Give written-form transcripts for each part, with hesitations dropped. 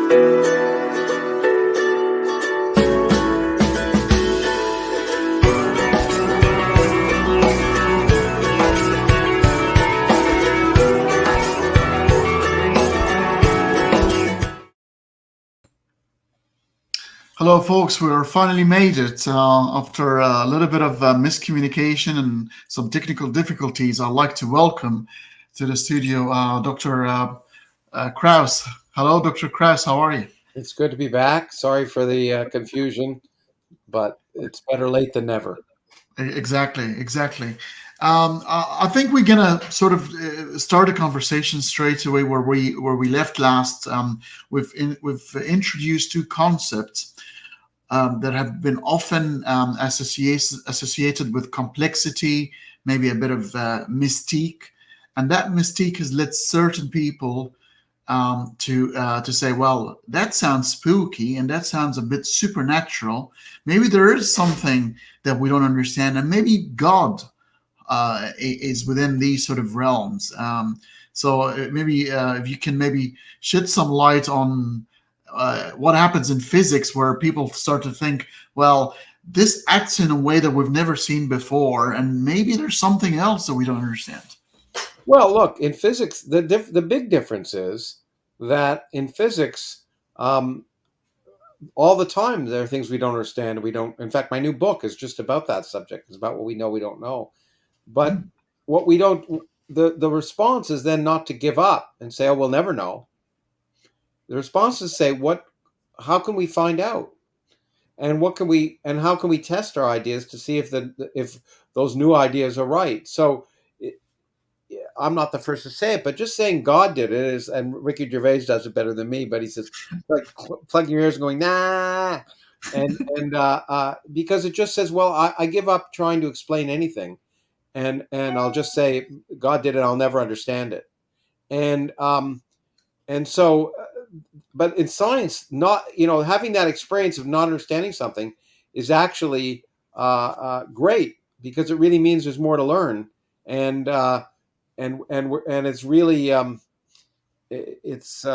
Hello, folks. We finally made it after a little bit of miscommunication and some technical difficulties. I'd like to welcome to the studio Dr. Krauss. Hello, Dr. Krauss. How are you? It's good to be back. Sorry for the confusion, but it's better late than never. Exactly. I think we're gonna sort of start a conversation straight away where we left last. We've introduced two concepts that have been often associated with complexity, maybe a bit of mystique, and that mystique has led certain people to say, well, that sounds spooky and that sounds a bit supernatural. Maybe there is something that we don't understand, and maybe God is within these sort of realms. So maybe if you can maybe shed some light on what happens in physics, where people start to think, well, this acts in a way that we've never seen before, and maybe there's something else that we don't understand. Well, look, in physics, the big difference is that in physics, all the time there are things we don't understand. We don't. In fact, my new book is just about that subject. It's about what we know we don't know. But what we don't, the response is then not to give up and say, oh, we'll never know. The response is say, how can we find out? And how can we test our ideas to see if those new ideas are right? So I'm not the first to say it, but just saying God did it is, and Ricky Gervais does it better than me, but he says, like, plug your ears and going, nah. And because it just says, well, I give up trying to explain anything. And I'll just say, God did it. I'll never understand it. And so, but in science, not, having that experience of not understanding something is actually great, because it really means there's more to learn. And it's really it's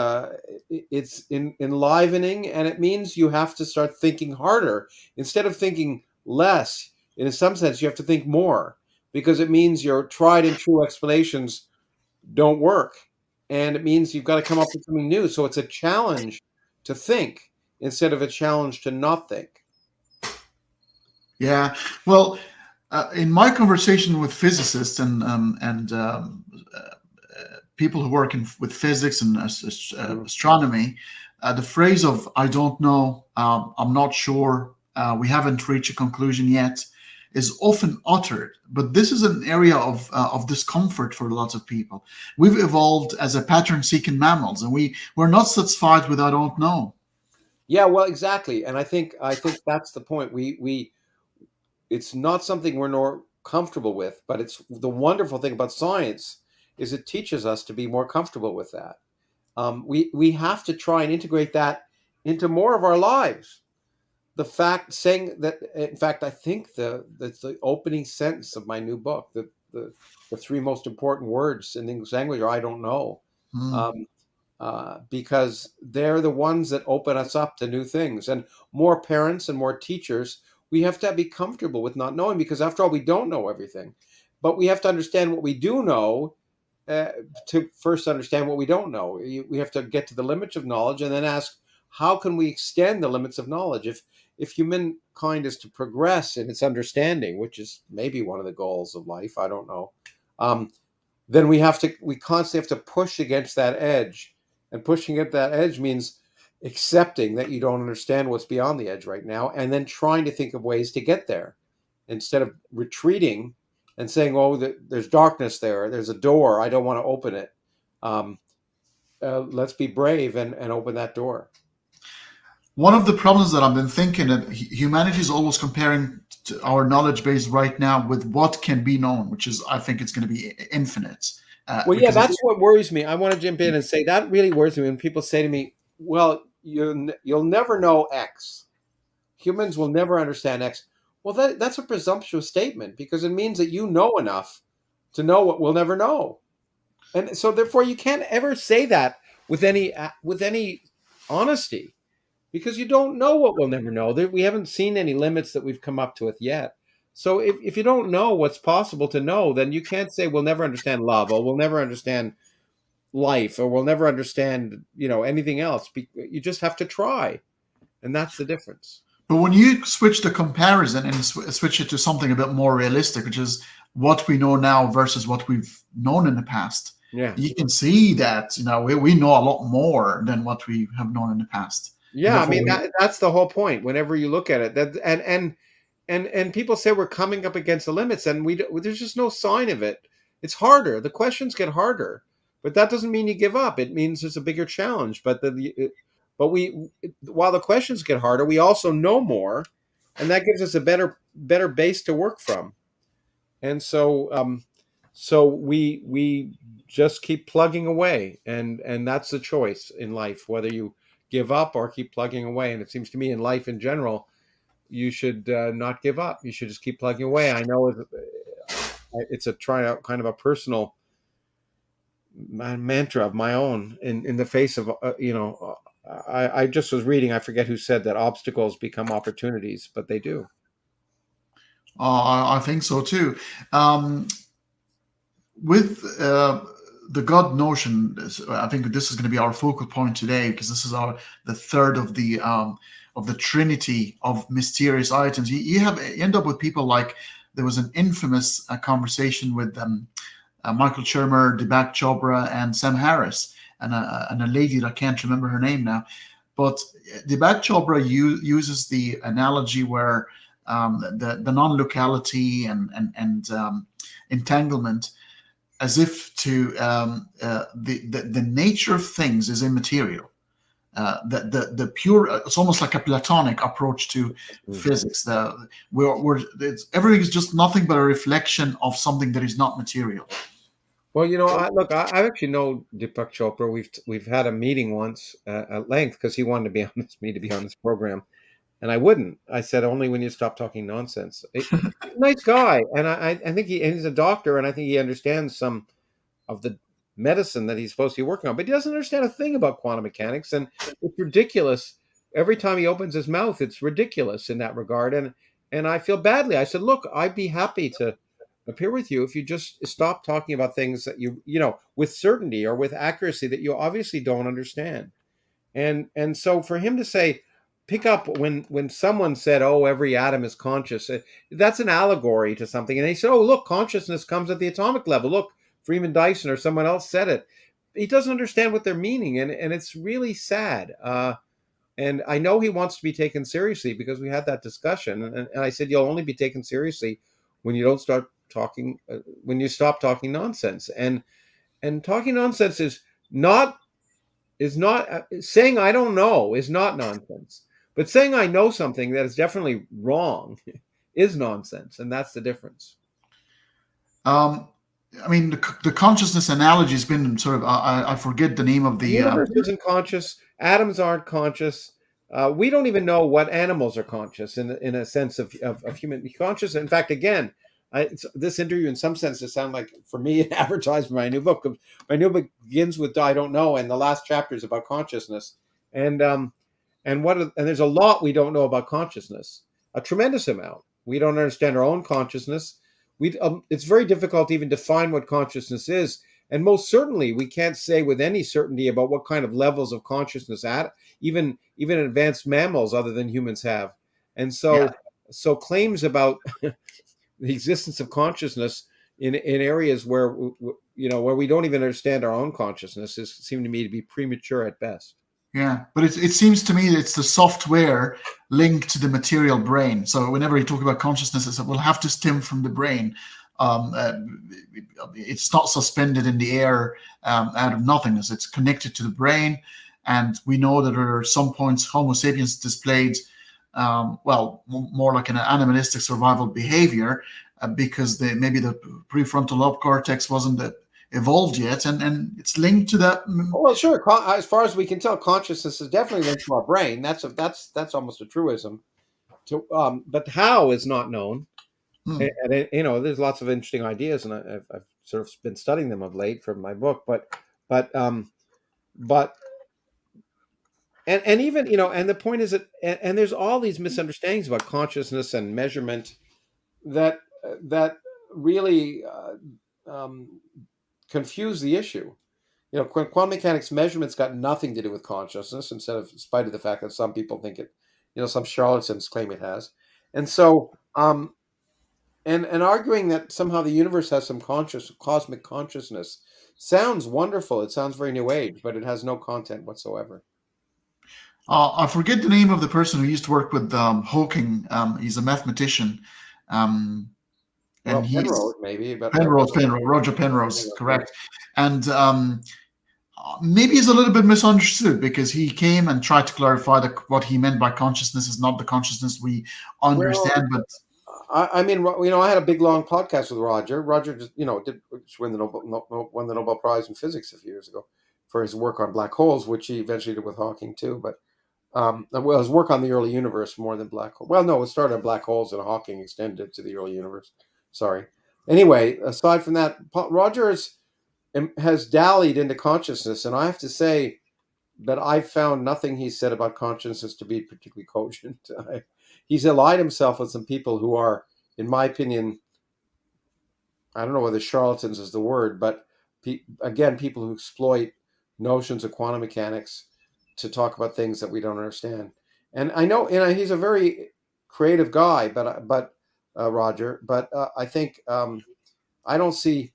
enlivening, and it means you have to start thinking harder instead of thinking less. In some sense, you have to think more, because it means your tried and true explanations don't work, and it means you've got to come up with something new. So it's a challenge to think instead of a challenge to not think. Yeah. Well, in my conversation with physicists and people who work with physics and astronomy, the phrase of "I don't know," "I'm not sure," "we haven't reached a conclusion yet," is often uttered. But this is an area of discomfort for lots of people. We've evolved as a pattern-seeking mammals, and we're not satisfied with "I don't know." Yeah, well, exactly, and I think that's the point. It's not something we're more comfortable with, but it's the wonderful thing about science is it teaches us to be more comfortable with that. We have to try and integrate that into more of our lives. The fact saying that, in fact, I think that's the opening sentence of my new book. The three most important words in English language are "I don't know," because they're the ones that open us up to new things. And more parents and more teachers, we have to be comfortable with not knowing, because after all, we don't know everything. But we have to understand what we do know to first understand what we don't know. We have to get to the limits of knowledge and then ask, how can we extend the limits of knowledge? If humankind is to progress in its understanding, which is maybe one of the goals of life, I don't know, then we constantly have to push against that edge. And pushing at that edge means accepting that you don't understand what's beyond the edge right now, and then trying to think of ways to get there instead of retreating and saying, oh, there's darkness there, there's a door, I don't want to open it. Let's be brave and open that door. One of the problems that I've been thinking, that humanity is always comparing to our knowledge base right now with what can be known, which is, I think it's going to be infinite. Well, yeah, that's what worries me. I want to jump in and say that really worries me when people say to me, well, you'll never know X. Humans will never understand X. Well, that's a presumptuous statement, because it means that you know enough to know what we'll never know. And so therefore you can't ever say that with any honesty, because you don't know what we'll never know. We haven't seen any limits that we've come up to it yet. So if you don't know what's possible to know, then you can't say we'll never understand love, or we'll never understand life, or we'll never understand, anything else. You just have to try. And that's the difference. But when you switch the comparison and switch it to something a bit more realistic, which is what we know now versus what we've known in the past, Yeah. you can see that we know a lot more than what we have known in the past. Yeah, I mean that's the whole point. Whenever you look at it, that and people say we're coming up against the limits, and there's just no sign of it. It's harder. The questions get harder, but that doesn't mean you give up. It means there's a bigger challenge. But while the questions get harder, we also know more, and that gives us a better base to work from. And so we just keep plugging away, and that's the choice in life, whether you give up or keep plugging away. And it seems to me in life in general, you should not give up. You should just keep plugging away. I know it's a kind of a personal mantra of my own in the face of I just was reading, I forget who said that obstacles become opportunities, but they do. I think so too. With the God notion, I think this is going to be our focal point today, because this is the third of the trinity of mysterious items. You end up with people like, there was an infamous conversation with Michael Shermer, Deepak Chopra, and Sam Harris, and a lady that I can't remember her name now. But Deepak Chopra uses the analogy where the non-locality and entanglement, as if to the nature of things is immaterial. The pure, it's almost like a Platonic approach to physics. Everything is just nothing but a reflection of something that is not material. Well, I actually know Deepak Chopra. We've had a meeting once at length, because he wanted me to be on this program, and I wouldn't. I said, only when you stop talking nonsense. Nice guy, and I think he's a doctor, and I think he understands some of the medicine that he's supposed to be working on, but he doesn't understand a thing about quantum mechanics, and it's ridiculous. Every time he opens his mouth, it's ridiculous in that regard, and I feel badly. I said, look, I'd be happy to appear with you if you just stop talking about things that you with certainty or with accuracy that you obviously don't understand. And so for him to say, pick up when someone said, oh, every atom is conscious, that's an allegory to something, and they said, oh, look, consciousness comes at the atomic level. Look, Freeman Dyson or someone else said it. He doesn't understand what they're meaning, and it's really sad. And I know he wants to be taken seriously, because we had that discussion, and I said, you'll only be taken seriously when you don't start talking, when you stop talking nonsense. And talking nonsense is not saying I don't know is not nonsense, but saying I know something that is definitely wrong is nonsense, and that's the difference. I mean, the consciousness analogy has been sort of, I forget the name of the universe isn't conscious. Atoms aren't conscious. We don't even know what animals are conscious in a sense of human conscious. In fact, again, this interview in some sense does sound like, for me, an advertisement for my new book. My new book begins with I don't know, and the last chapter is about consciousness. And there's a lot we don't know about consciousness, a tremendous amount. We don't understand our own consciousness. It's very difficult to even define what consciousness is. And most certainly, we can't say with any certainty about what kind of levels of consciousness even advanced mammals other than humans have. And so claims about the existence of consciousness in areas where we don't even understand our own consciousness seem to me to be premature at best. Yeah, but it seems to me that it's the software linked to the material brain. So whenever you talk about consciousness, it will have to stem from the brain. It's not suspended in the air out of nothingness. It's connected to the brain, and we know that there are some points Homo sapiens displayed, more like an animalistic survival behavior, because maybe the prefrontal lobe cortex wasn't evolved yet, and it's linked to that. Well, sure. As far as we can tell, consciousness is definitely linked to our brain. That's almost a truism. But how is not known. And there's lots of interesting ideas, and I've sort of been studying them of late from my book. But And even, and the point is that, and there's all these misunderstandings about consciousness and measurement that really confuse the issue. Quantum mechanics measurements got nothing to do with consciousness, in spite of the fact that some people think it, some charlatans claim it has. And so, and arguing that somehow the universe has some cosmic consciousness sounds wonderful. It sounds very new age, but it has no content whatsoever. I forget the name of the person who used to work with Hawking. He's a mathematician. And he's Penrose, maybe. But Roger Penrose, correct. And maybe he's a little bit misunderstood, because he came and tried to clarify that what he meant by consciousness is not the consciousness we understand. But I mean, I had a big long podcast with Roger. Roger just, did won the Nobel Prize in Physics a few years ago for his work on black holes, which he eventually did with Hawking too. But his work on the early universe more than black holes. Well, no, it started on black holes, and Hawking extended it to the early universe. Sorry. Anyway, aside from that, Roger has dallied into consciousness, and I have to say that I've found nothing he said about consciousness to be particularly cogent. He's allied himself with some people who are, in my opinion, I don't know whether charlatans is the word, but again, people who exploit notions of quantum mechanics to talk about things that we don't understand. And I know, he's a very creative guy, but Roger, but I think I don't see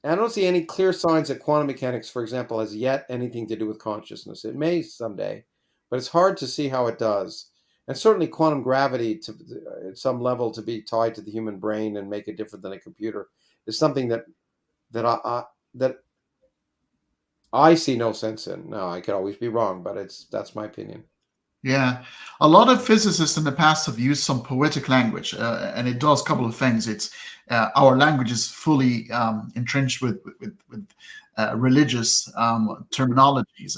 any clear signs that quantum mechanics, for example, has yet anything to do with consciousness. It may someday, but it's hard to see how it does. And certainly quantum gravity, at some level, to be tied to the human brain and make it different than a computer, is something that I see no sense in. Now, I could always be wrong, but that's my opinion. Yeah, a lot of physicists in the past have used some poetic language, and it does a couple of things. It's our language is fully entrenched with religious terminologies.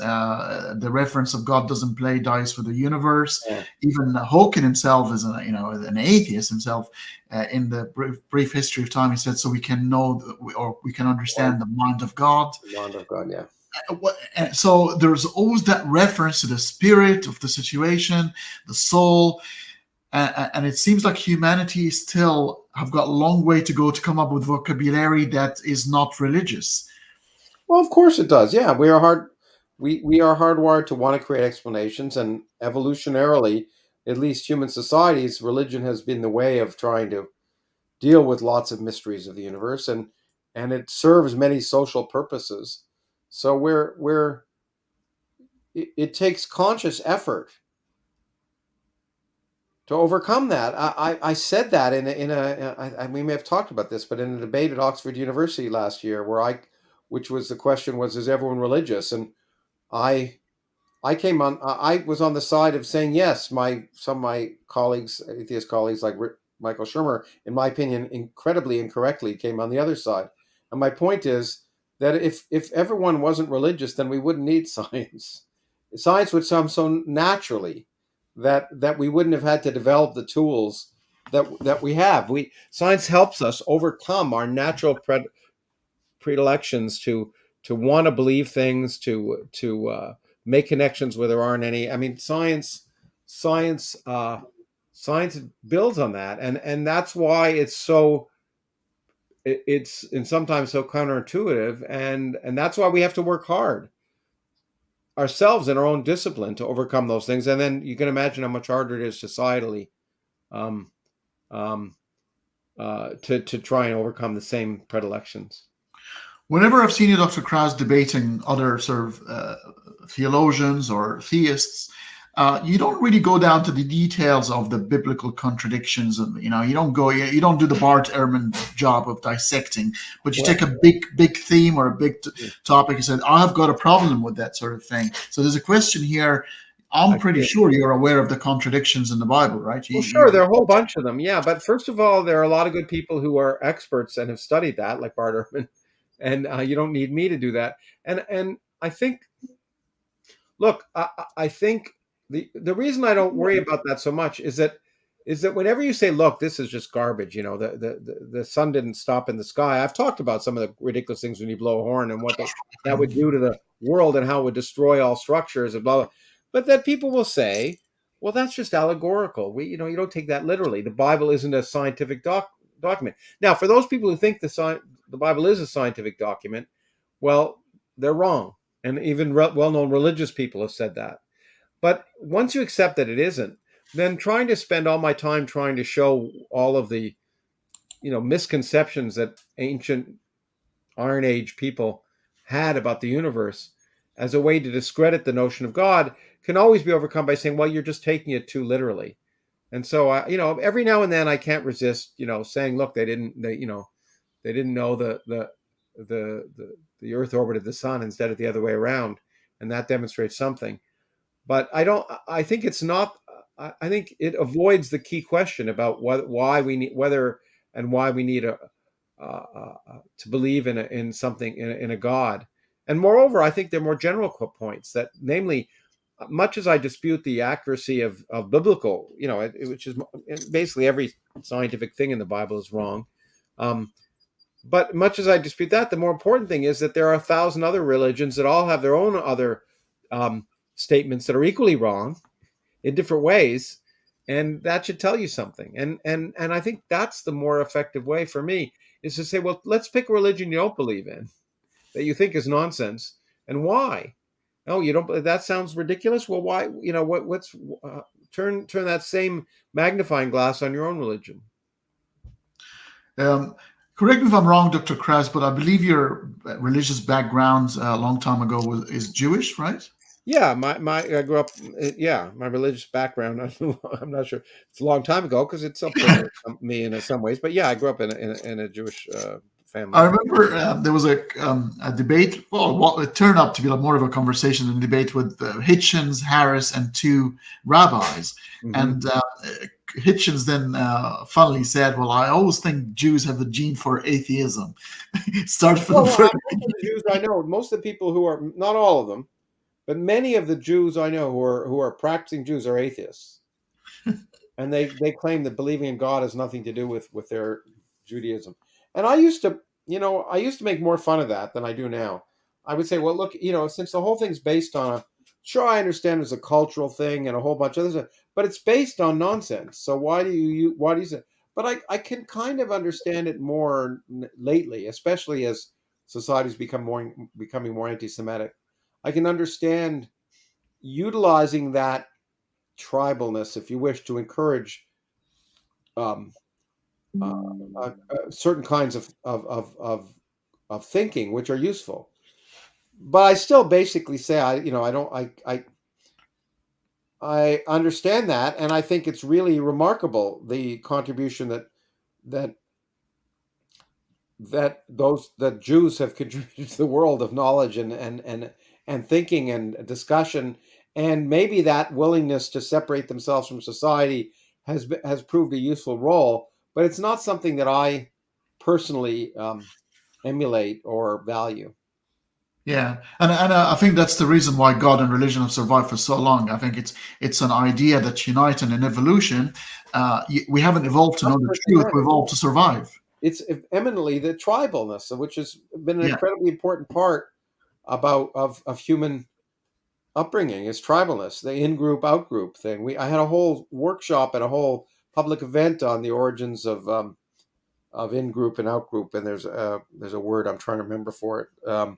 The reference of God doesn't play dice with the universe. Yeah. Even Hawking himself is an atheist himself. In the brief history of time, he said, "So we can know, or we can understand the mind of God." The mind of God, yeah. So there's always that reference to the spirit of the situation, the soul, and it seems like humanity still have got a long way to go to come up with vocabulary that is not religious. Well, of course it does. Yeah, we are hardwired to want to create explanations, and evolutionarily, at least human societies, religion has been the way of trying to deal with lots of mysteries of the universe, and it serves many social purposes. So it takes conscious effort to overcome that. I said that we may have talked about this, but in a debate at Oxford University last year, which was the question was, is everyone religious? And I was on the side of saying yes. Some of my colleagues, atheist colleagues like Michael Shermer, in my opinion, incredibly incorrectly came on the other side. And my point is that if everyone wasn't religious, then we wouldn't need science. Science would come so naturally that we wouldn't have had to develop the tools that we have. Science helps us overcome our natural predilections to want to believe things, to make connections where there aren't any. I mean, science builds on that, and that's why it's sometimes so counterintuitive, and that's why we have to work hard ourselves in our own discipline to overcome those things. And then you can imagine how much harder it is societally to try and overcome the same predilections. Whenever I've seen you, Dr. Krauss, debating other sort of theologians or theists, you don't really go down to the details of the biblical contradictions. You don't do the Bart Ehrman job of dissecting, but you take a big theme or a big topic and say, I've got a problem with that sort of thing. So there's a question here. I'm pretty sure you're aware of the contradictions in the Bible, right? Well, sure, there are a whole bunch of them. Yeah, but first of all, there are a lot of good people who are experts and have studied that, like Bart Ehrman, and you don't need me to do that. And I think, look, I think the reason I don't worry about that so much is that whenever you say, look, this is just garbage, the sun didn't stop in the sky. I've talked about some of the ridiculous things when you blow a horn and what that would do to the world and how it would destroy all structures and blah, blah. But then people will say, well, that's just allegorical. You don't take that literally. The Bible isn't a scientific document. Now, for those people who think the Bible is a scientific document, well, they're wrong. And even well-known religious people have said that. But once you accept that it isn't, then trying to spend all my time trying to show all of the, misconceptions that ancient Iron Age people had about the universe as a way to discredit the notion of God can always be overcome by saying, well, you're just taking it too literally. And so, every now and then I can't resist, saying, look, they didn't know the Earth orbited the sun instead of the other way around, and that demonstrates something. But I think it's not. I think it avoids the key question about why we need to believe in something, in a God. And moreover, I think there are more general points that, namely, much as I dispute the accuracy of biblical, which is basically every scientific thing in the Bible is wrong. But much as I dispute that, the more important thing is that there are 1,000 other religions that all have their own other statements that are equally wrong in different ways, and that should tell you something. And I think that's the more effective way for me, is to say, well, let's pick a religion you don't believe in, that you think is nonsense, and why. Oh, you don't? That sounds ridiculous. Well, why? What's turn that same magnifying glass on your own religion. Correct me if I'm wrong, Dr. Krauss, but I believe your religious background a long time ago is Jewish, right? Yeah, I grew up. Yeah, my religious background. I'm not sure. It's a long time ago because it's up to me in some ways. But yeah, I grew up in a Jewish family. I remember there was a debate. Well, it turned out to be more of a conversation than a debate with Hitchens, Harris, and two rabbis. Mm-hmm. And Hitchens then funnily said, "Well, I always think Jews have the gene for atheism." Started from the first. The Jews I know, most of the people who are, not all of them, but many of the Jews I know who are practicing Jews are atheists, and they claim that believing in God has nothing to do with their Judaism. And I used to make more fun of that than I do now. I would say, well, look, since the whole thing's based on sure, I understand there's a cultural thing and a whole bunch of other stuff, but it's based on nonsense. So why do you say? But I can kind of understand it more lately, especially as society's becoming more anti-Semitic. I can understand utilizing that tribalness, if you wish, to encourage certain kinds of thinking, which are useful. But I still basically say I understand that, and I think it's really remarkable the contribution that Jews have contributed to the world of knowledge and thinking and discussion, and maybe that willingness to separate themselves from society has proved a useful role. But it's not something that I personally emulate or value. Yeah, and I think that's the reason why God and religion have survived for so long. I think it's an idea that's united in evolution. We haven't evolved to know the truth; we evolved to survive. It's eminently the tribalness, which has been an incredibly important part of human upbringing, is tribalness, the in-group, out-group thing. I had a whole workshop and a whole public event on the origins of in-group and out-group, and there's a word I'm trying to remember for it. And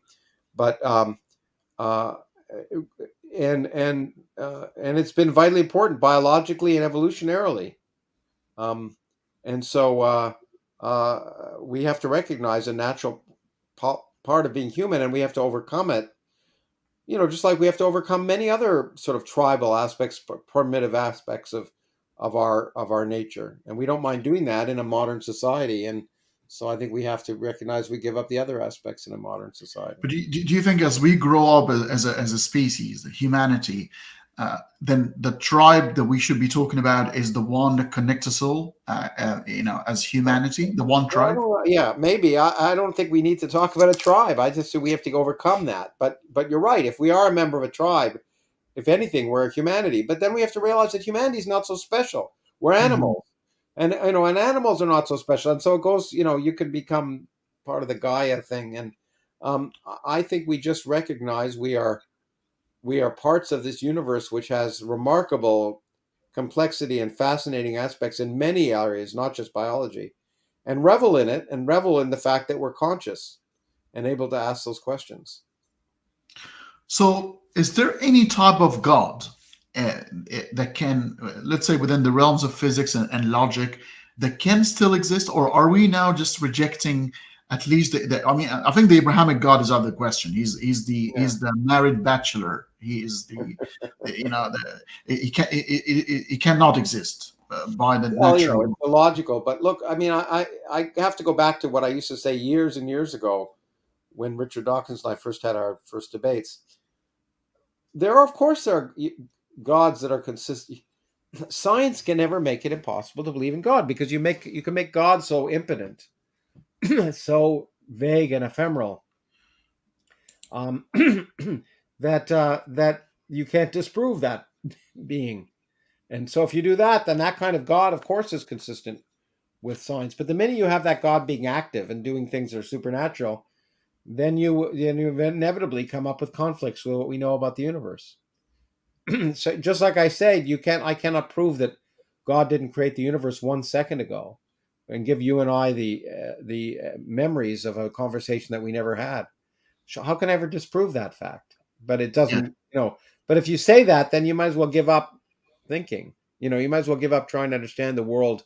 it's been vitally important biologically and evolutionarily. And so we have to recognize a natural part of being human, and we have to overcome it. Just like we have to overcome many other sort of tribal aspects, primitive aspects of our nature, and we don't mind doing that in a modern society. And so I think we have to recognize we give up the other aspects in a modern society. But do you think as we grow up as a species, humanity, then the tribe that we should be talking about is the one that connects us all, as humanity, the one tribe? Yeah, maybe. I don't think we need to talk about a tribe. I just think we have to overcome that. But you're right. If we are a member of a tribe, if anything, we're a humanity. But then we have to realize that humanity is not so special. We're animals. Mm-hmm. And and animals are not so special, and so it goes. You can become part of the Gaia thing, and I think we just recognize we are we are parts of this universe which has remarkable complexity and fascinating aspects in many areas, not just biology, and revel in it and revel in the fact that we're conscious and able to ask those questions. So, is there any type of God that can, let's say, within the realms of physics and logic, that can still exist, or are we now just rejecting at least I mean, I think the Abrahamic God is out of the question. He's the married bachelor. He is he cannot exist by the Well, natural. it's illogical, but look, I mean, I have to go back to what I used to say years and years ago when Richard Dawkins and I first had our first debates. There are, of course, there are gods that are consistent. Science can never make it impossible to believe in God, because you can make God so impotent, so vague and ephemeral, that you can't disprove that being. And so if you do that, then that kind of God, of course, is consistent with science. But the minute you have that God being active and doing things that are supernatural, then you inevitably come up with conflicts with what we know about the universe. So just like I said, I cannot prove that God didn't create the universe 1 second ago and give you and I the memories of a conversation that we never had. So how can I ever disprove that fact? But it Yeah. doesn't, but if you say that, then you might as well give up thinking. You might as well give up trying to understand the world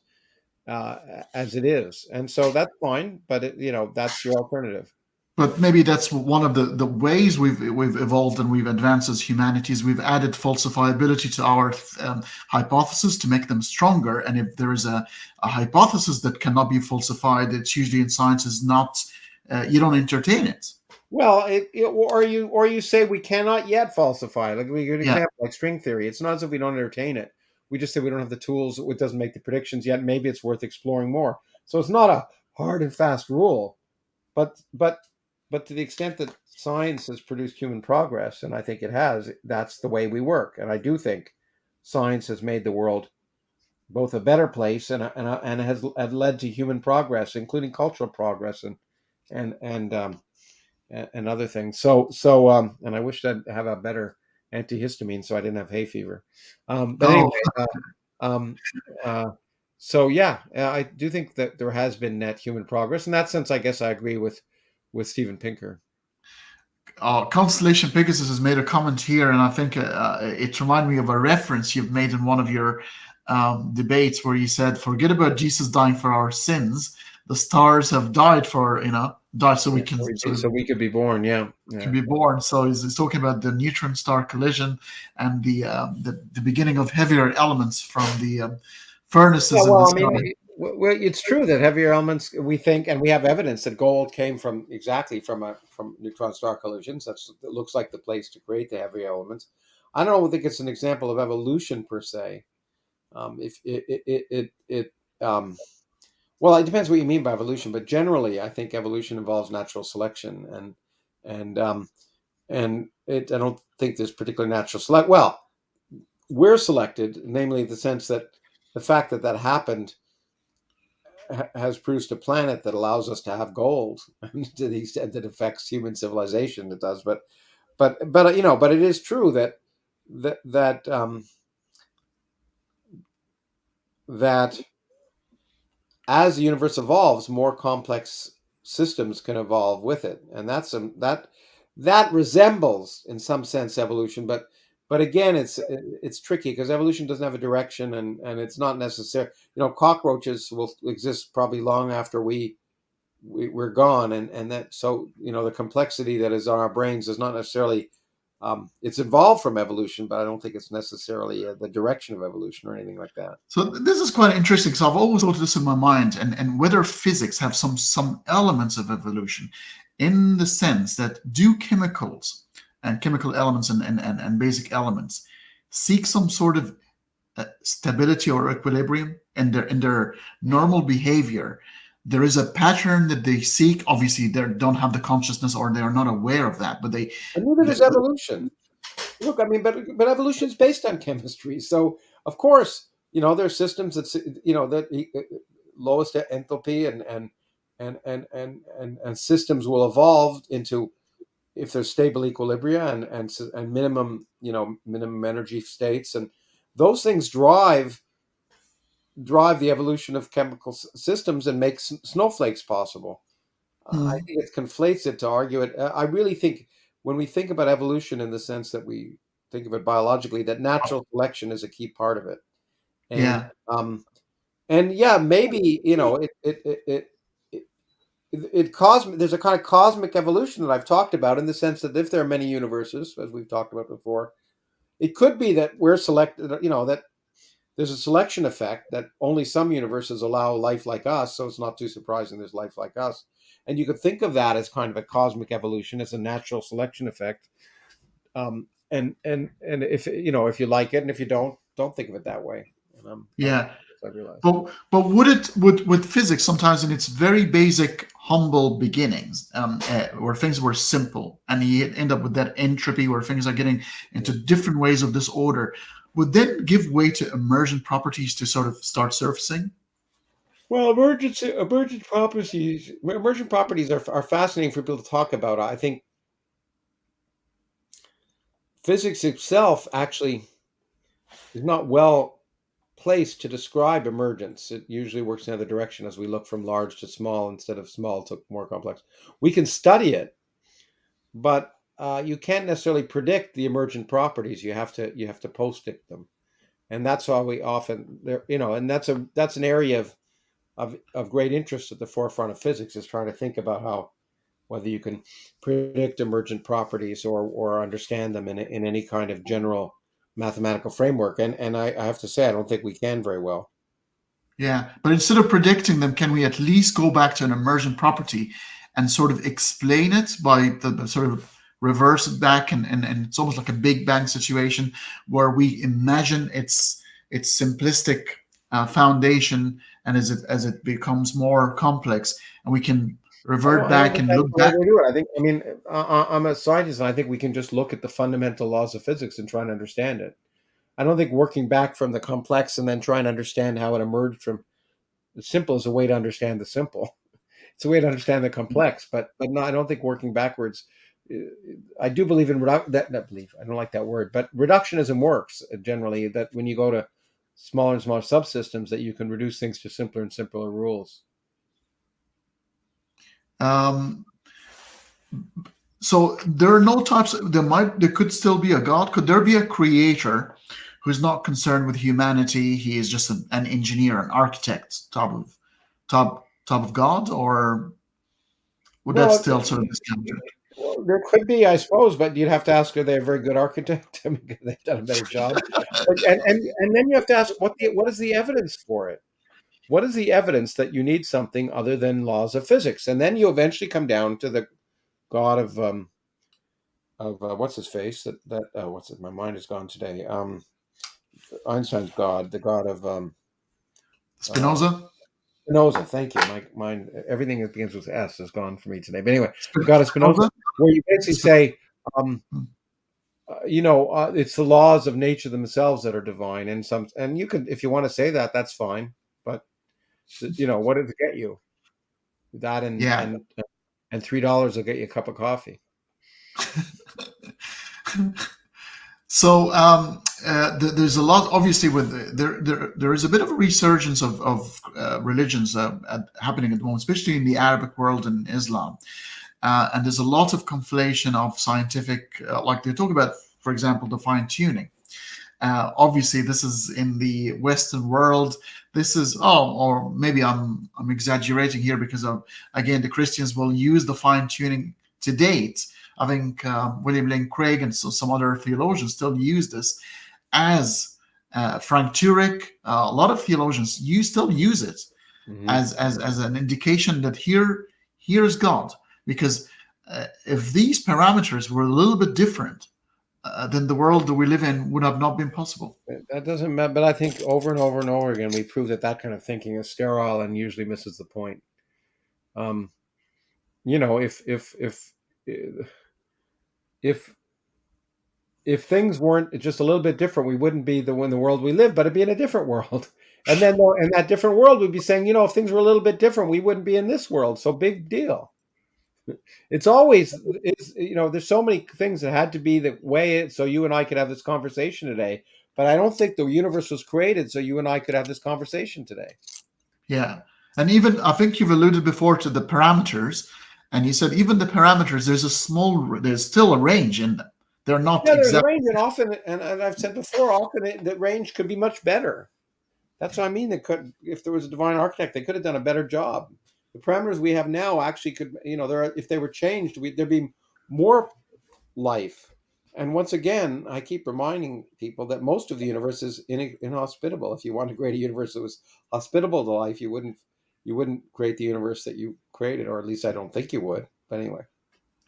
as it is. And so that's fine, but that's your alternative. But maybe that's one of the ways we've evolved and we've advanced as humanities. We've added falsifiability to our hypotheses to make them stronger. And if there is a hypothesis that cannot be falsified, it's usually in science is not. You don't entertain it. Well, or you say we cannot yet falsify. Like we give an Yeah. example, like string theory. It's not as if we don't entertain it. We just say we don't have the tools. It doesn't make the predictions yet. Maybe it's worth exploring more. So it's not a hard and fast rule. But to the extent that science has produced human progress, and I think it has, that's the way we work. And I do think science has made the world both a better place and has led to human progress, including cultural progress and other things. And I wish I'd have a better antihistamine so I didn't have hay fever. But Oh, anyway, um, so yeah, I do think that there has been net human progress. In that sense, I guess I agree with Steven Pinker. Constellation Pegasus has made a comment here, and I think it reminded me of a reference you've made in one of your debates where you said, "Forget about Jesus dying for our sins. The stars have died so we can So we could be born. Yeah. can be born." So he's talking about the neutron star collision and the beginning of heavier elements from the furnaces in the sky. Well, it's true that heavier elements, we think, and we have evidence that gold came from neutron star collisions. It looks like the place to create the heavier elements. I don't think it's an example of evolution per se. If it well, it depends what you mean by evolution, but generally, I think evolution involves natural selection, and I don't think there's particular natural select. Well, we're selected, namely the sense that the fact that happened has produced a planet that allows us to have gold to the extent that affects human civilization. It does, but it is true that as the universe evolves, more complex systems can evolve with it, and that resembles, in some sense, evolution. But again, it's tricky because evolution doesn't have a direction, and it's not necessary. Cockroaches will exist probably long after we're gone, and that so the complexity that is on our brains is not necessarily. It's evolved from evolution, but I don't think it's necessarily the direction of evolution or anything like that. So this is quite interesting because I've always thought this in my mind, and whether physics have some elements of evolution, in the sense that do chemicals and chemical elements and basic elements seek some sort of stability or equilibrium in their normal behavior. There is a pattern that they seek. Obviously, they don't have the consciousness or they are not aware of that, but they. And neither does evolution. Look, I mean, but evolution is based on chemistry, so of course, there are systems that lowest enthalpy and systems will evolve into if there's stable equilibria and minimum, minimum energy states, and those things drive the evolution of chemical systems and make snowflakes possible. I think it conflates it to argue it. I really think when we think about evolution in the sense that we think of it biologically, that natural selection is a key part of it. And Yeah. yeah, maybe there's a kind of cosmic evolution that I've talked about, in the sense that if there are many universes, as we've talked about before, it could be that we're selected. That there's a selection effect, that only some universes allow life like us, so it's not too surprising there's life like us. And you could think of that as kind of a cosmic evolution, as a natural selection effect. And if if you like it, and if you don't think of it that way. Yeah. I realize. But would it with physics, sometimes in its very basic, humble beginnings, where things were simple, and you end up with that entropy where things are getting into different ways of disorder, would then give way to emergent properties to sort of start surfacing? Well, emergent properties are fascinating for people to talk about. I think physics itself actually is not well placed to describe emergence. It usually works in the other direction, as we look from large to small instead of small to more complex. We can study it, but you can't necessarily predict the emergent properties. You have to post-dict them, and that's why we often and that's an area of great interest at the forefront of physics, is trying to think about whether you can predict emergent properties or understand them in any kind of general mathematical framework. And I have to say, I don't think we can very well. Yeah, but instead of predicting them, can we at least go back to an emergent property and sort of explain it by the sort of reverse it back, and it's almost like a Big Bang situation where we imagine its simplistic foundation, and as it becomes more complex, and we can revert back and look back. I'm a scientist, and I think we can just look at the fundamental laws of physics and try and understand it. I don't think working back from the complex and then trying to understand how it emerged from the simple is a way to understand the simple. It's a way to understand the complex, but no, I don't think working backwards. I do believe in not believe. I don't like that word, but reductionism works generally. That when you go to smaller and smaller subsystems, that you can reduce things to simpler and simpler rules. So there are no types. There could still be a God. Could there be a creator who's not concerned with humanity? He is just an engineer, an architect, top of God, or would that still sort of discount? Well, there could be, I suppose, but you'd have to ask, are they a very good architect? I mean, they've done a better job. And then you have to ask, what is the evidence for it? What is the evidence that you need something other than laws of physics? And then you eventually come down to the God of what's his face? My mind is gone today. Einstein's God, the God of Spinoza. Spinoza, thank you. My mind, everything that begins with S is gone for me today. But anyway, the God of Spinoza, where you basically say, it's the laws of nature themselves that are divine, and you can, if you want to say that, that's fine. But what does it get you? That and $3 will get you a cup of coffee. So there's a lot, obviously, with there is a bit of a resurgence of religions happening at the moment, especially in the Arabic world and Islam, and there's a lot of conflation of scientific, like they talk about, for example, the fine tuning. Obviously, this is in the Western world. This is, or maybe I'm exaggerating here, because again, the Christians will use the fine tuning to date. I think William Lane Craig and some other theologians still use this as Frank Turek. A lot of theologians still use it as an indication that here's God. Because if these parameters were a little bit different, then the world that we live in would have not been possible. That doesn't matter, but I think over and over and over again, we prove that kind of thinking is sterile and usually misses the point. If things weren't just a little bit different, we wouldn't be the world we live, but it'd be in a different world. And then in that different world, we'd be saying, if things were a little bit different, we wouldn't be in this world. So big deal. It's always, there's so many things that had to be the way so you and I could have this conversation today. But I don't think the universe was created so you and I could have this conversation today. Yeah. And even, I think you've alluded before to the parameters, and you said even the parameters, there's still a range in them. They're not Yeah, there's a exact. range, and often, and I've said before, often the range could be much better. That's what I mean. If there was a divine architect, they could have done a better job. The parameters we have now actually could, if they were changed, there'd be more life. And once again, I keep reminding people that most of the universe is inhospitable. If you want to create a universe that was hospitable to life, you wouldn't create the universe that you created, or at least I don't think you would. But anyway.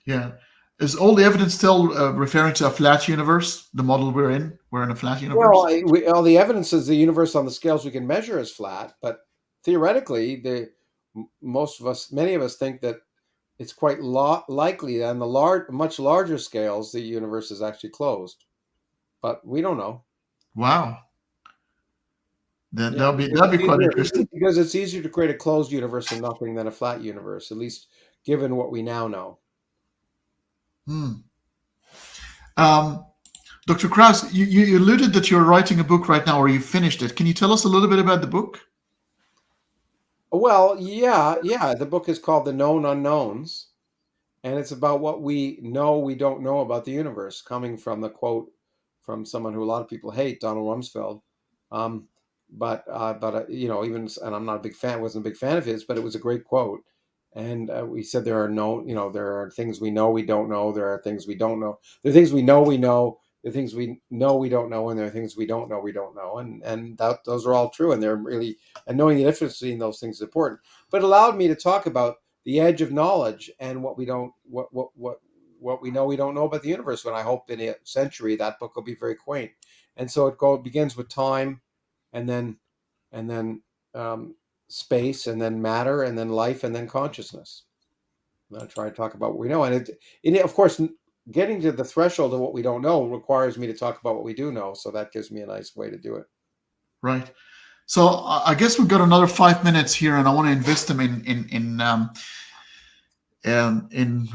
Yeah. Is all the evidence still referring to a flat universe? The model we're in a flat universe? Well, all the evidence is the universe on the scales we can measure is flat, but theoretically, many of us think that it's quite likely that on the much larger scales, the universe is actually closed. But we don't know. Wow. That'll be quite interesting. Because it's easier to create a closed universe than nothing than a flat universe, at least given what we now know. Dr. Krauss, you alluded that you're writing a book right now, or you finished it. Can you tell us a little bit about the book? Well, yeah. The book is called The Known Unknowns, and it's about what we know we don't know about the universe, coming from the quote from someone who a lot of people hate, Donald Rumsfeld. But even, and I'm not a big fan, wasn't a big fan of his, but it was a great quote. And we said there are things we know we don't know. There are things we don't know. There are things we know we know. There are things we know we don't know, and there are things we don't know we don't know. And those are all true. And they're really, and knowing the difference between those things is important. But it allowed me to talk about the edge of knowledge and what we know we don't know about the universe. When I hope in a century that book will be very quaint. And so it begins with time, and then space, and then matter, and then life, and then consciousness. And I'll try to talk about what we know. And of course, getting to the threshold of what we don't know requires me to talk about what we do know. So that gives me a nice way to do it. Right. So I guess we've got another 5 minutes here, and I want to invest them in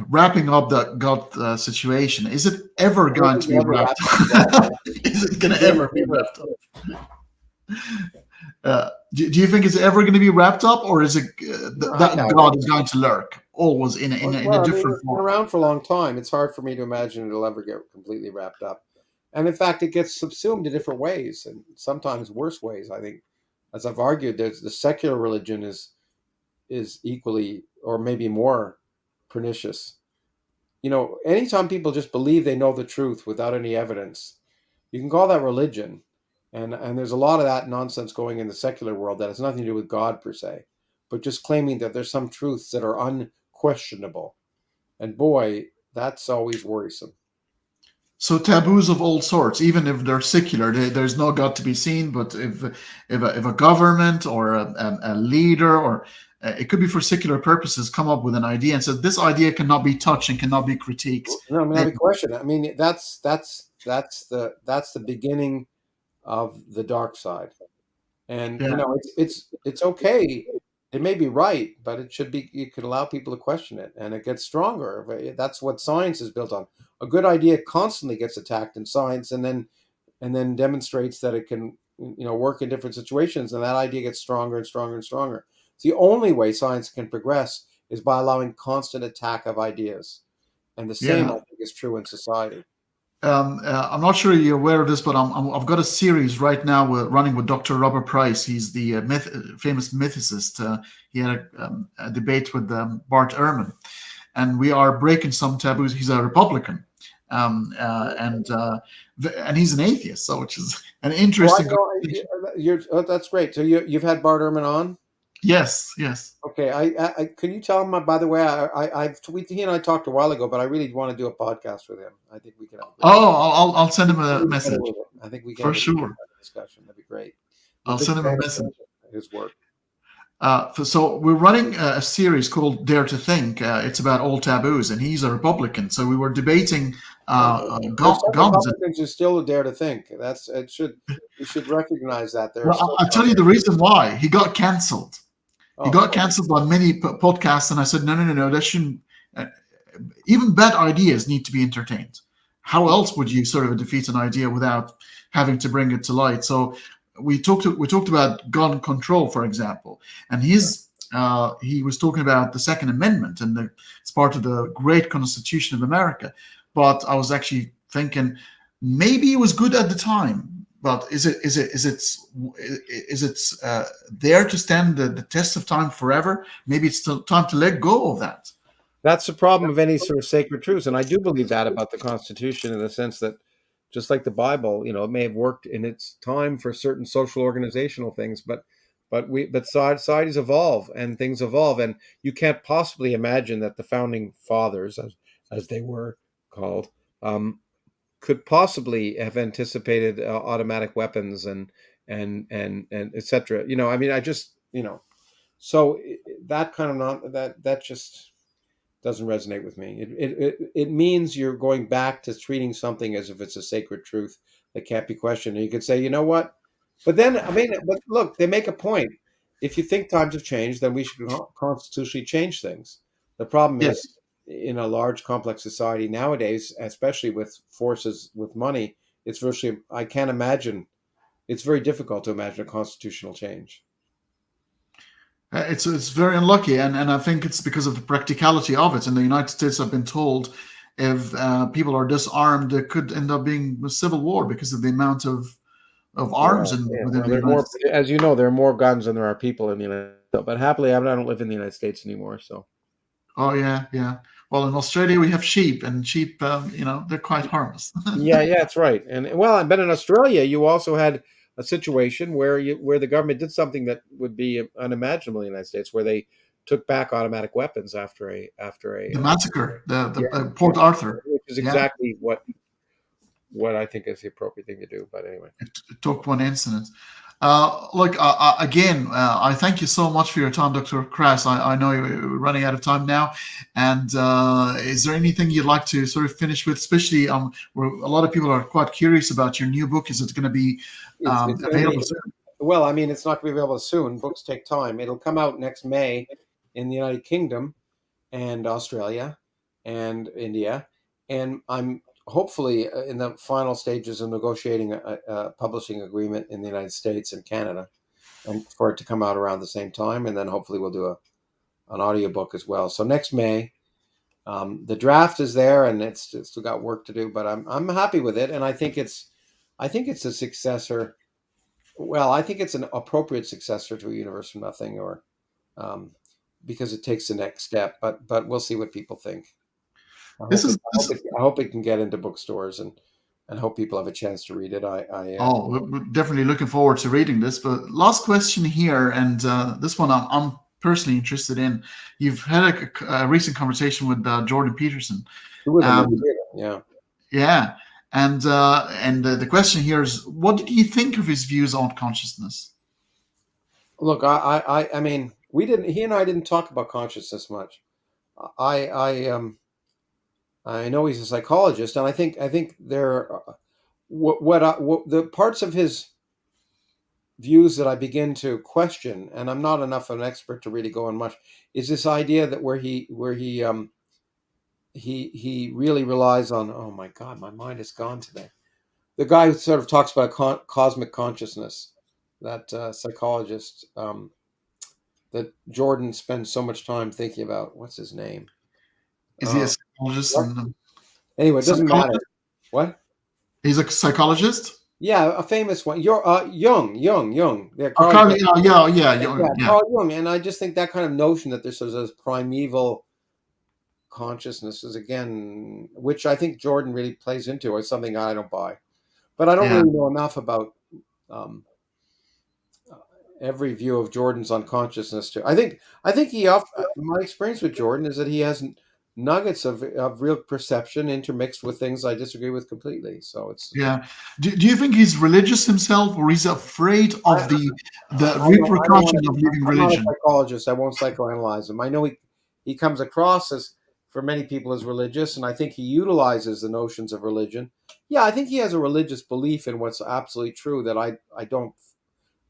wrapping up the God situation. Is it ever going to be wrapped up? Is it going to ever be wrapped up? Do you think it's ever going to be wrapped up, or is it that God is going to lurk always in a different form? It's been around for a long time. It's hard for me to imagine it'll ever get completely wrapped up. And in fact, it gets subsumed in different ways, and sometimes worse ways. I think, as I've argued, the secular religion is equally, or maybe more, pernicious. Anytime people just believe they know the truth without any evidence, you can call that religion. And there's a lot of that nonsense going in the secular world that has nothing to do with God per se, but just claiming that there's some truths that are unquestionable. And boy, that's always worrisome. So taboos of all sorts, even if they're secular, there's no God to be seen. But if a government or a leader, or it could be for secular purposes, come up with an idea and says this idea cannot be touched and cannot be critiqued. No, not a question. I mean, that's the beginning of the dark side. And it's okay. It may be right, but it should be. You could allow people to question it, and it gets stronger. That's what science is built on. A good idea constantly gets attacked in science, and then demonstrates that it can work in different situations, and that idea gets stronger and stronger and stronger. It's the only way science can progress is by allowing constant attack of ideas, and the same I think is true in society. I'm not sure you're aware of this, but I've got a series right now running with Dr. Robert Price. He's the famous mythicist. He had a debate with Bart Ehrman, and we are breaking some taboos. He's a Republican, and he's an atheist, so which is an interesting. That's great. So you've had Bart Ehrman on? Yes. Okay. I can you tell him, by the way, he and I talked a while ago, but I really want to do a podcast with him. I think we can. I'll send him a message. I think we can for sure. Discussion. That'd be great. I'll send him a message. His work. So we're running a series called Dare to Think. It's about all taboos, and he's a Republican. So we were debating guns. Republicans are still a dare to think. You should recognize that. I'll tell you the reason why. He got cancelled. He got cancelled by many podcasts, and I said, no, that shouldn't. uh, even bad ideas need to be entertained. How else would you sort of defeat an idea without having to bring it to light? So we talked about gun control, for example, and he was talking about the Second Amendment, and it's part of the great Constitution of America. But I was actually thinking maybe it was good at the time, but is it there to stand the test of time forever? Maybe it's still time to let go of that. That's the problem of any sort of sacred truths, and I do believe that about the Constitution in the sense that, just like the Bible, it may have worked in its time for certain social organizational things, but societies evolve and things evolve, and you can't possibly imagine that the founding fathers, as they were called, could possibly have anticipated automatic weapons and etc. I mean, I just so that kind of that just doesn't resonate with me. It means you're going back to treating something as if it's a sacred truth that can't be questioned. And you could say, you know what? But then, I mean, but look, they make a point. If you think times have changed, then we should constitutionally change things. The problem Yes. is, in a large, complex society nowadays, especially with forces with money, it's virtually, I can't imagine, it's very difficult to imagine a constitutional change. It's very unlucky, and I think it's because of the practicality of it. In the United States, I've been told if people are disarmed, there could end up being a civil war because of the amount of arms within the United States. As you know, there are more guns than there are people in the United States. But happily, I don't live in the United States anymore. So. Oh yeah, yeah. Well, in Australia we have sheep, and sheep, they're quite harmless. Yeah, that's right. And well, but in Australia, you also had a situation where the government did something that would be unimaginable in the United States, where they took back automatic weapons after a the massacre, Port Arthur, which is exactly what I think is the appropriate thing to do. But anyway, it took one incident. Again, I thank you so much for your time, Dr. Krauss. I know you're running out of time now. And is there anything you'd like to sort of finish with, especially where a lot of people are quite curious about your new book? Is it going to be available soon? Well, I mean, it's not going to be available soon. Books take time. It'll come out next May in the United Kingdom and Australia and India. And I'm hopefully in the final stages of negotiating a publishing agreement in the United States and Canada, and for it to come out around the same time. And then hopefully we'll do an audiobook as well. So next May, the draft is there, and it's still got work to do, but I'm happy with it. And I think it's a successor. Well, I think it's an appropriate successor to A Universe from Nothing, or because it takes the next step, but we'll see what people think. I hope it can get into bookstores, and hope people have a chance to read it. We're definitely looking forward to reading this. But last question here, and this one I'm personally interested in. You've had a recent conversation with Jordan Peterson. Who was yeah, and the question here is, what did you think of his views on consciousness? Look, I mean, he and I didn't talk about consciousness much. I know he's a psychologist, and I think there are what the parts of his views that I begin to question, and I'm not enough of an expert to really go on much, is this idea that where he really relies on, oh my God, my mind is gone today. The guy who sort of talks about cosmic consciousness, that psychologist that Jordan spends so much time thinking about. What's his name? Is he a psychologist? Anyway, it doesn't matter. What? He's a psychologist? Yeah, a famous one. You're Jung. Yeah, Carl Jung. And I just think that kind of notion that there's sort of this primeval consciousness is, again, which I think Jordan really plays into, is something I don't buy. But I don't really know enough about every view of Jordan's on consciousness too. I think my experience with Jordan is that he has nuggets of real perception intermixed with things I disagree with completely. So it's Do you think he's religious himself, or he's afraid of the repercussion of leaving religion? I'm not a psychologist. I won't psychoanalyze him. I know he comes across as, for many people, as religious, and I think he utilizes the notions of religion. Yeah, I think he has a religious belief in what's absolutely true that I don't.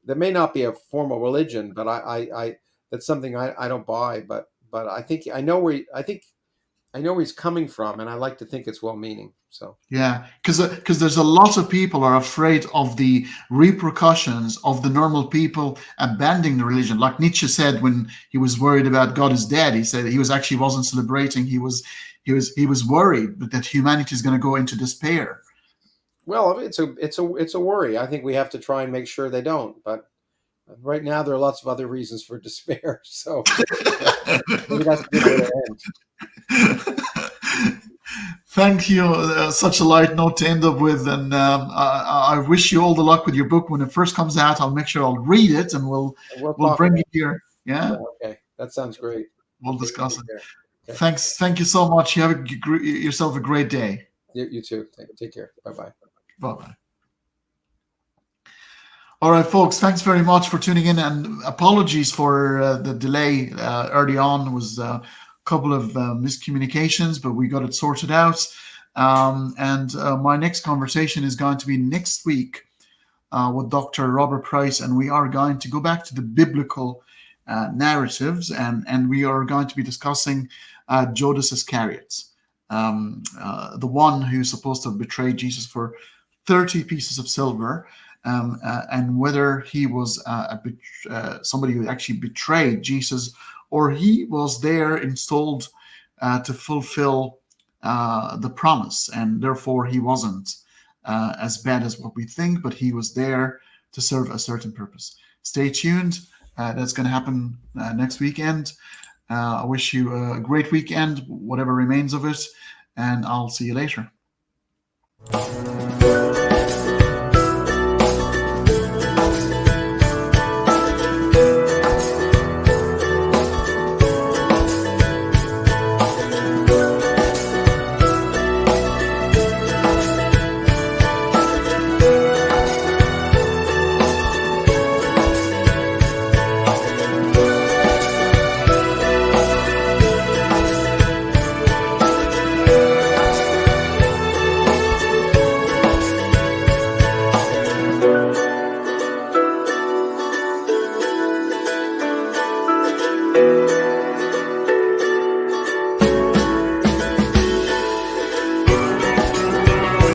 There may not be a formal religion, but I that's something I don't buy. But I think I know where I think I know where he's coming from, and I like to think it's well-meaning. So Yeah, because there's a lot of people are afraid of the repercussions of the normal people abandoning the religion. Like Nietzsche said when he was worried about God is dead, he said he was actually wasn't celebrating. He was worried that humanity is going to go into despair. well, it's a worry. I think we have to try and make sure they don't. But right now, there are lots of other reasons for despair. So maybe that's a good way to end. Thank you. Such a light note to end up with, and I wish you all the luck with your book. When it first comes out, I'll make sure I'll read it, and we'll bring you here. Yeah. Okay, that sounds great. We'll discuss it. Okay. Thanks. Thank you so much. You have yourself a great day. You too. Take care. Bye-bye. Bye-bye. All right, folks, thanks very much for tuning in, and apologies for the delay early on. It was a couple of miscommunications, but we got it sorted out. And my next conversation is going to be next week with Dr. Robert Price, and we are going to go back to the biblical narratives, and we are going to be discussing Judas Iscariot, the one who's supposed to have betrayed Jesus for 30 pieces of silver. And whether he was somebody who actually betrayed Jesus, or he was there installed to fulfill the promise, and therefore he wasn't as bad as what we think, but he was there to serve a certain purpose. Stay tuned. That's going to happen next weekend. I wish you a great weekend, whatever remains of it, and I'll see you later.